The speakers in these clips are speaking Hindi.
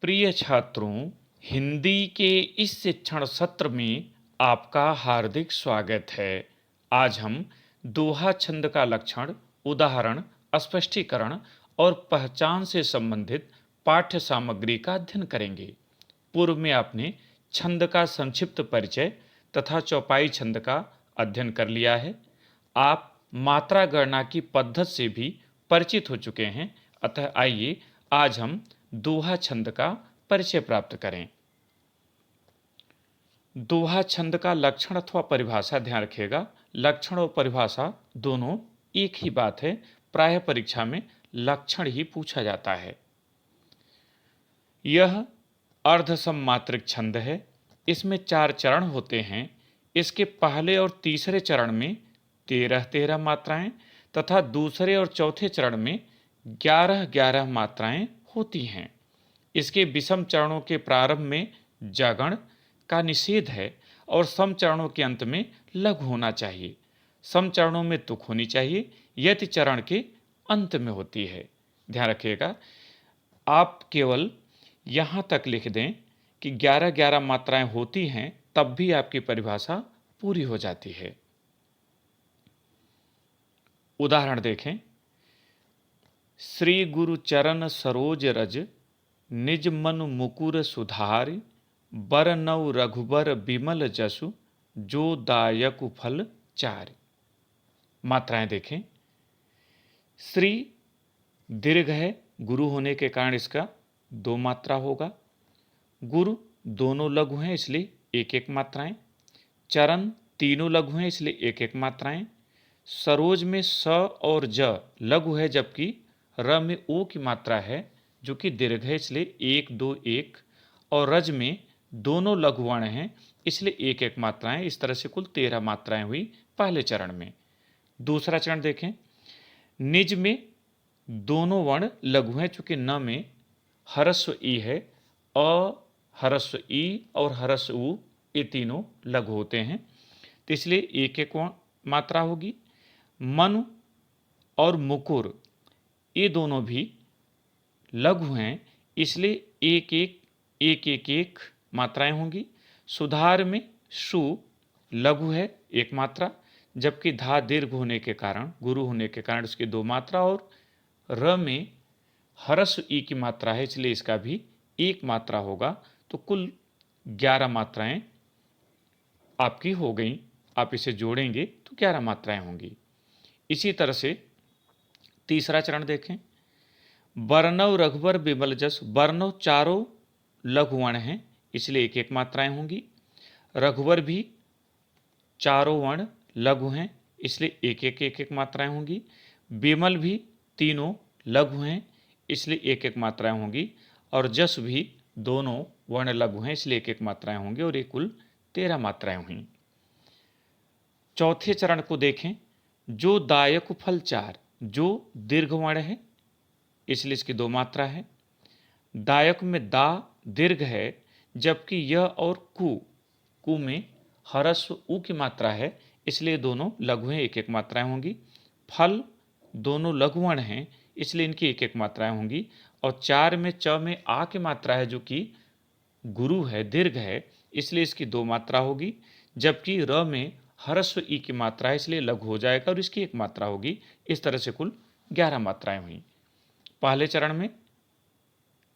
प्रिय छात्रों, हिंदी के इस शिक्षण सत्र में आपका हार्दिक स्वागत है। आज हम दोहा छंद का लक्षण, उदाहरण, स्पष्टीकरण और पहचान से संबंधित पाठ्य सामग्री का अध्ययन करेंगे। पूर्व में आपने छंद का संक्षिप्त परिचय तथा चौपाई छंद का अध्ययन कर लिया है। आप मात्रा गणना की पद्धति से भी परिचित हो चुके हैं। अतः आइए आज हम दोहा छंद का परिचय प्राप्त करें। दोहा छंद का लक्षण अथवा परिभाषा ध्यान रखिएगा। लक्षण और परिभाषा दोनों एक ही बात है। प्रायः परीक्षा में लक्षण ही पूछा जाता है। यह अर्धसममात्रिक छंद है। इसमें 4 चरण होते हैं। इसके पहले और तीसरे चरण में 13-13 मात्राएं तथा दूसरे और चौथे चरण में 11-11 मात्राएं होती हैं। इसके विषम चरणों के प्रारंभ में जागरण का निषेध है और सम चरणों के अंत में लघु होना चाहिए। सम चरणों में तुक होनी चाहिए, यति चरण के अंत में होती है। ध्यान रखिएगा, आप केवल यहाँ तक लिख दें कि 11-11 मात्राएं होती हैं, तब भी आपकी परिभाषा पूरी हो जाती है। उदाहरण देखें। श्री गुरु चरण सरोज रज, निज मन मुकुर सुधार, बर नव रघुबर बिमल जसु, जो दायक फल चार। मात्राएं देखें। श्री दीर्घ है, गुरु होने के कारण इसका 2 मात्रा होगा। गुरु दोनों लघु हैं, इसलिए 1-1 मात्राएं। चरण तीनों लघु हैं, इसलिए 1-1 मात्राएं। सरोज में स और ज लघु है, जबकि र में ओ की मात्रा है जो कि दीर्घ है, इसलिए 1-2-1। और रज में दोनों लघु वर्ण हैं, इसलिए 1-1 मात्राएं। इस तरह से कुल 13 मात्राएं हुई पहले चरण में। दूसरा चरण देखें। निज में दोनों वर्ण लघु हैं, चूंकि न में हरस्व ई है, अ हरस्व ई और हरस्व उ ये तीनों लघु होते हैं, तो इसलिए 1-1 मात्रा होगी। मनु और मुकुर ये दोनों भी लघु हैं, इसलिए 1-1 मात्राएं होंगी। सुधार में सु लघु है, 1 मात्रा, जबकि धा दीर्घ होने के कारण, गुरु होने के कारण उसकी 2 मात्रा। और र में हरस्व ई की मात्रा है, इसलिए इसका भी 1 मात्रा होगा। तो कुल 11 मात्राएं आपकी हो गई। आप इसे जोड़ेंगे तो 11 मात्राएं होंगी। इसी तरह से तीसरा चरण देखें। बरनव रघुबर बिमल जस, बरनव चारों लघु वर्ण हैं, इसलिए 1-1 मात्राएं होंगी। रघुवर भी चारों वर्ण लघु हैं, इसलिए 1-1 मात्राएं होंगी। बिमल भी तीनों लघु हैं, इसलिए 1-1 मात्राएं होंगी। और जस भी दोनों वर्ण लघु हैं, इसलिए 1-1 मात्राएं होंगी। और ये कुल 13 मात्राएं हुई। चौथे चरण को देखें। जो दायक फल चार, जो दीर्घ वर्ण है, इसलिए इसकी 2 मात्रा है। दायक में दा दीर्घ है, जबकि यह और कु में हरस्व उ की मात्रा है, इसलिए दोनों लघु हैं, 1-1 मात्राएं होंगी। फल दोनों लघु वर्ण हैं, इसलिए इनकी 1-1 मात्राएं होंगी। और 4 में च में आ की मात्रा है, जो कि गुरु है, दीर्घ है, इसलिए इसकी 2 मात्रा होगी। जबकि र में हरस्व ई की मात्रा है, इसलिए लघु हो जाएगा और इसकी 1 मात्रा होगी। इस तरह से कुल 11 मात्राएं हुई। पहले चरण में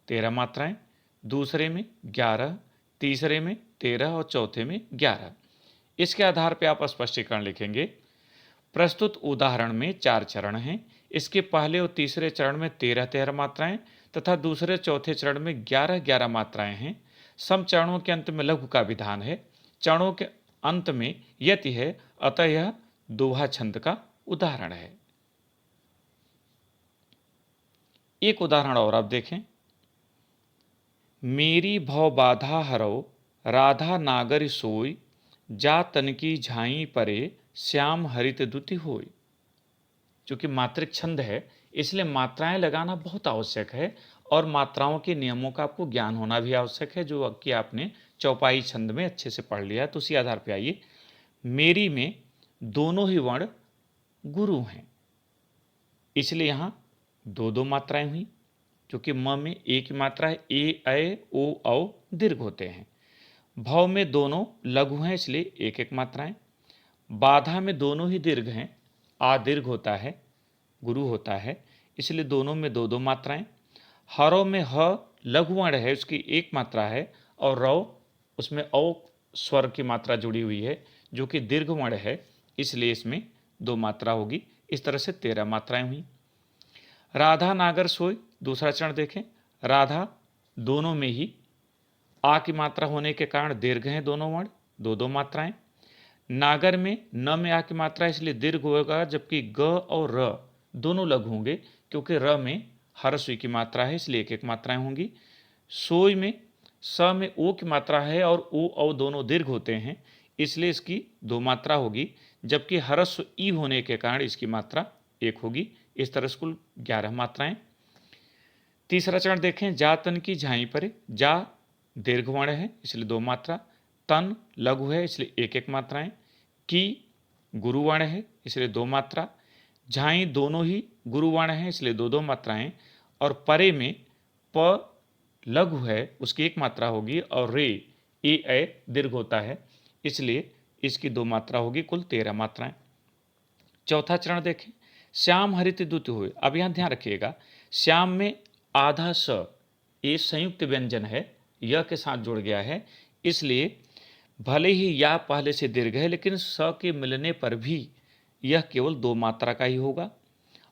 13 मात्राएं, दूसरे में 11, तीसरे में 13 और चौथे में 11। इसके आधार पर आप स्पष्टीकरण लिखेंगे। प्रस्तुत उदाहरण में 4 चरण हैं। इसके पहले और तीसरे चरण में 13-13 मात्राएं तथा दूसरे चौथे चरण में 11-11 मात्राएं हैं। सम चरणों के अंत में लघु का विधान है, चरणों के अंत में यति है, अतः यह दोहा छंद का उदाहरण है। एक उदाहरण और आप देखें। मेरी भव बाधा हरो, राधा नागर सोई, जा तनकी झाई परे, श्याम हरित दुति होई। चूंकि मात्रिक छंद है, इसलिए मात्राएं लगाना बहुत आवश्यक है और मात्राओं के नियमों का आपको ज्ञान होना भी आवश्यक है, जो कि आपने चौपाई छंद में अच्छे से पढ़ लिया है। तो उसी आधार पर आइए। मेरी में दोनों ही वर्ण गुरु हैं, इसलिए यहां 2-2 मात्राएं हुई। क्योंकि म में ए की मात्रा है, ए, ऐ, ओ, औ दीर्घ होते हैं। भव में दोनों लघु हैं इसलिए एक एक मात्राएं। बाधा में दोनों ही दीर्घ हैं, आ दीर्घ होता है, गुरु होता है, इसलिए दोनों में दो दो मात्राएं। हरो में ह लघु वर्ण है, उसकी एक मात्रा है, और रव उसमें औ स्वर की मात्रा जुड़ी हुई है जो कि दीर्घ वर्ण है, इसलिए इसमें दो मात्रा होगी। इस तरह से 13 मात्राएं हुई। राधा नागर सोई, दूसरा चरण देखें। राधा दोनों में ही आ की मात्रा होने के कारण दीर्घ हैं दोनों वर्ण, दो दो मात्राएं। नागर में न में आ की मात्रा इसलिए दीर्घ होगा, जबकि ग और र दोनों लघु होंगे, क्योंकि र में हरस्वी की मात्रा है इसलिए एक एक मात्राएं होंगी। सोई में स में ओ की मात्रा है और ओ औ दोनों दीर्घ होते हैं, इसलिए इसकी दो मात्रा होगी, जबकि हरस्व ई होने के कारण इसकी मात्रा एक होगी। इस तरह से कुल 11 मात्राएं। तीसरा चरण देखें। जा तन की झाई परे, जा दीर्घ वर्ण है इसलिए दो मात्रा, तन लघु है इसलिए एक एक मात्राएं, की गुरुवर्ण है इसलिए दो मात्रा, झाई दोनों ही गुरुवर्ण है इसलिए दो दो मात्राएं, और परे में प लघु है उसकी एक मात्रा होगी, और रे ए ऐ दीर्घ होता है इसलिए इसकी दो मात्रा होगी, कुल 13 मात्राएं। चौथा चरण देखें। श्याम हरित द्युत हुए। अब यहां ध्यान रखिएगा, श्याम में आधा स ये संयुक्त व्यंजन है, य के साथ जुड़ गया है, इसलिए भले ही या पहले से दीर्घ है लेकिन स के मिलने पर भी यह केवल दो मात्रा का ही होगा,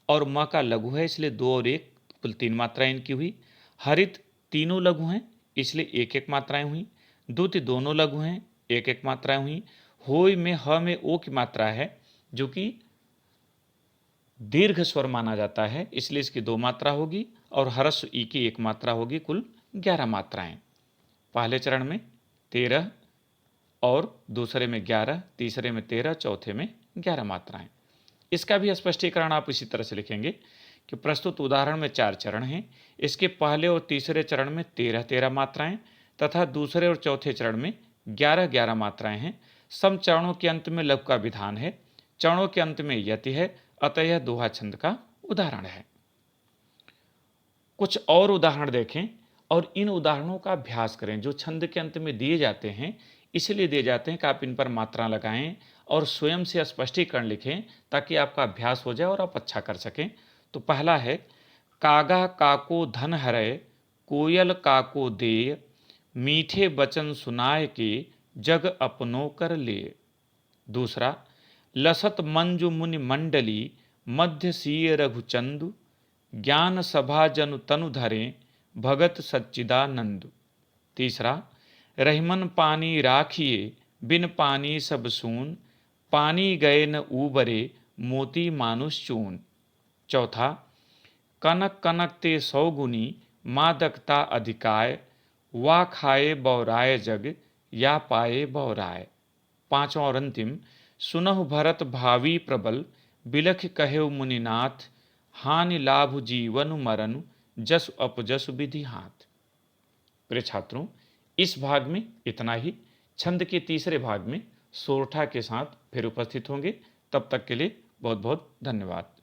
और म का लघु है इसलिए दो और एक कुल 3 मात्राएं इनकी हुई। हरित तीनों लघु हैं इसलिए एक एक मात्राएं हुई। द्युति दोनों लघु हैं, एक एक मात्राएं हुई। होय में ह में ओ की मात्रा है जो कि दीर्घ स्वर माना जाता है, इसलिए इसकी दो मात्रा होगी, और हरस्व ई की एक मात्रा होगी, कुल 11 मात्राएं। पहले चरण में 13 और दूसरे में 11, तीसरे में 13, चौथे में 11 मात्राएं। इसका भी स्पष्टीकरण आप इसी तरह से लिखेंगे कि प्रस्तुत उदाहरण में 4 चरण हैं, इसके पहले और तीसरे चरण में 13-13 मात्राएं तथा दूसरे और चौथे चरण में 11-11 मात्राएं हैं। सम चरणों के अंत में लघु का विधान है, चरणों के अंत में यति है, अतः यह दोहा छंद का उदाहरण है। कुछ और उदाहरण देखें और इन उदाहरणों का अभ्यास करें जो छंद के अंत में दिए जाते हैं, इसलिए दिए जाते हैं कि आप इन पर मात्रा लगाएं और स्वयं से स्पष्टीकरण लिखें ताकि आपका अभ्यास हो जाए और आप अच्छा कर सकें। तो पहला है, कागा काको धन हरय, कोयल काको देय, मीठे बचन सुनाए के जग अपनो कर ले। दूसरा, लसत मंजु मुनि मंडली, मध्य सीय रघुचंदु, ज्ञान सभा जनु तनु धरें, भगत सच्चिदानंद। तीसरा, रहीमन पानी राखिए, बिन पानी सब सून, पानी गए न ऊबरे, मोती मानुष चून। चौथा, कनक कनक ते सौगुनी, मादकता अधिकाय, वा खाए बौराय जग, या पाए बौराय। पांचवा और अंतिम, सुनहु भरत भावी प्रबल, बिलख कहेउ मुनिनाथ, हानि लाभ जीवन मरनु, जसु अपजसु विधि हाथ। प्रिय छात्रों, इस भाग में इतना ही। छंद के तीसरे भाग में सोरठा के साथ फिर उपस्थित होंगे। तब तक के लिए बहुत बहुत धन्यवाद।